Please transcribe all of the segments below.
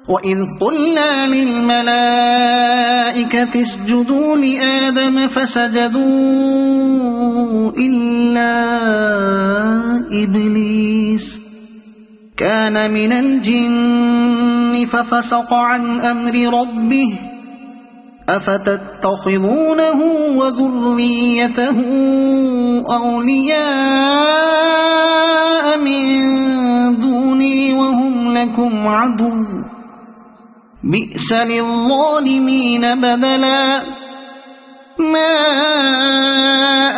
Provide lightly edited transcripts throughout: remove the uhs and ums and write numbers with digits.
وإذ قلنا للملائكة اسجدوا لآدم فسجدوا إلا إبليس كان من الجن ففسق عن أمر ربه أفتتخذونه وذريته أولياء من دوني وهم لكم عدو بئس للظالمين بدلا ما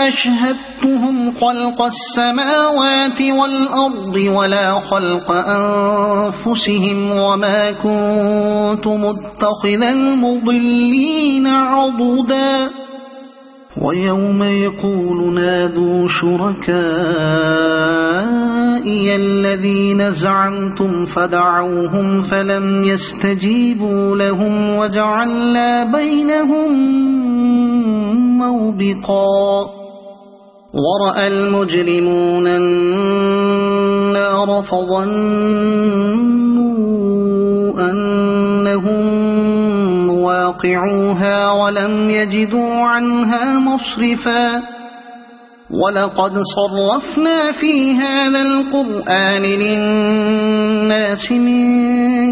أشهدتهم خلق السماوات والأرض ولا خلق أنفسهم وما كنت متخذ المضلين عضدا ويوم يقول نادوا شركائي الذين زعمتم فدعوهم فلم يستجيبوا لهم وجعلنا بينهم موبقا ورأى المجرمون النار فظنوا أنهم واقعوها ولم يجدوا عنها مصرفا ولقد صرفنا في هذا القرآن للناس من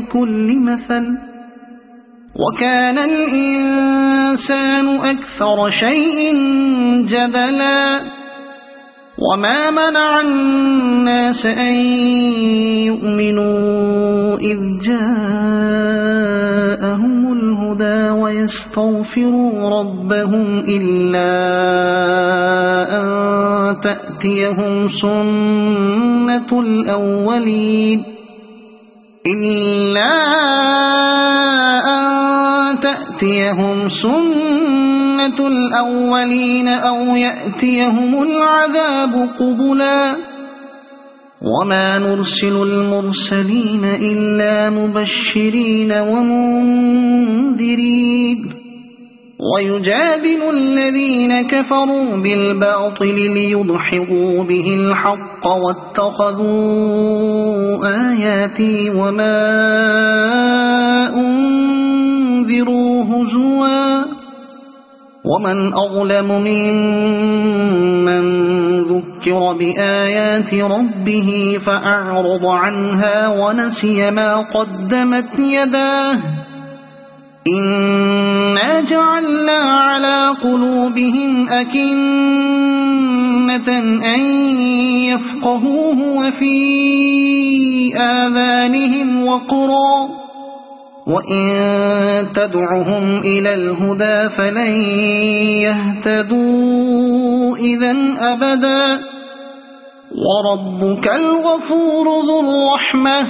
كل مثل وكان الإنسان أكثر شيء جدلا وما منع الناس أن يؤمنوا إذ جاءهم الهدى ويستغفروا ربهم إلا أن تأتيهم سنة الأولين أو يأتيهم العذاب قبلا وما نرسل المرسلين إلا مبشرين ومنذرين ويجادل الذين كفروا بالباطل ليدحضوا به الحق واتخذوا آياتي وما أنذروا هزوا ومن أظلم ممن ذكر بآيات ربه فأعرض عنها ونسي ما قدمت يداه إنا جعلنا على قلوبهم أكنة أن يفقهوه وفي آذانهم وقرا وإن تدعهم إلى الهدى فلن يهتدوا إذا أبدا وربك الغفور ذو الرحمة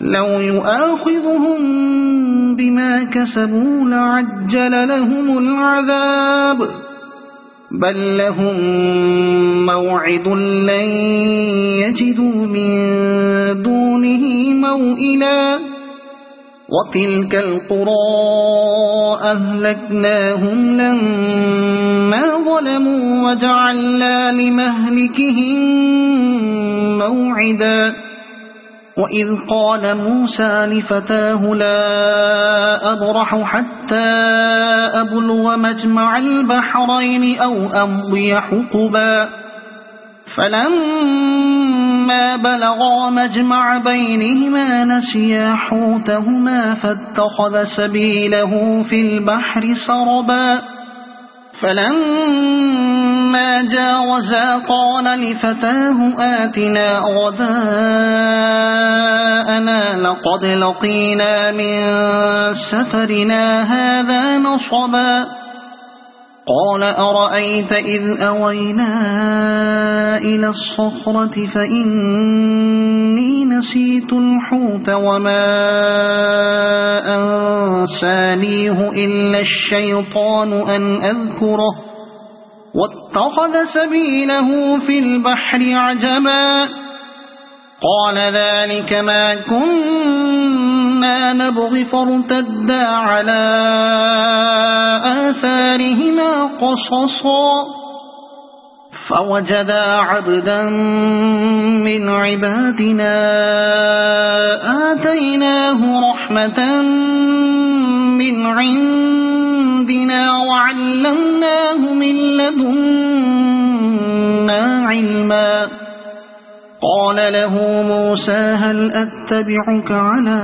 لو يؤاخذهم بما كسبوا لعجل لهم العذاب بل لهم موعد لن يجدوا من دونه موئلا وتلك القرى أهلكناهم لما ظلموا وجعلنا لمهلكهم موعدا وإذ قال موسى لفتاه لا أبرح حتى أبلغ مجمع البحرين أو أمضي حقبا فلما بلغا مجمع بينهما نسيا حوتهما فاتخذ سبيله في البحر سربا فلما جاوزا قال لفتاه آتنا غداءنا لقد لقينا من سفرنا هذا نصبا قال أرأيت إذ أوينا إلى الصخرة فإني نسيت الحوت وما أنسانيه إلا الشيطان أن أذكره واتخذ سبيله في البحر عجبا قال ذلك ما كنا نبغي فارتدا على آثارهما قصصا فوجدا عبدا من عبادنا آتيناه رحمة من عندنا وعلمناه من لدنا علما. قال له موسى هل أتبعك على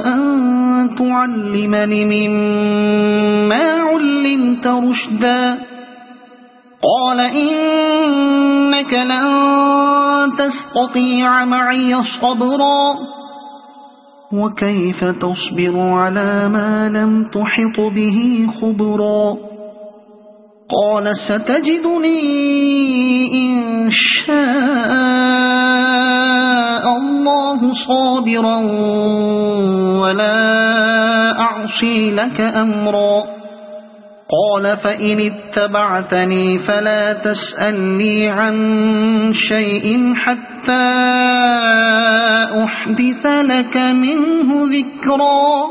أن تعلمني مما علمت رشدا؟ قال إنك لن تستطيع معي صبرا وكيف تصبر على ما لم تحط به خبرا؟ قال ستجدني إن شاء الله صابرا ولا أعصي لك أمرا. قال فإن اتبعتني فلا تسألني عن شيء حتى أحدث لك منه ذكرا.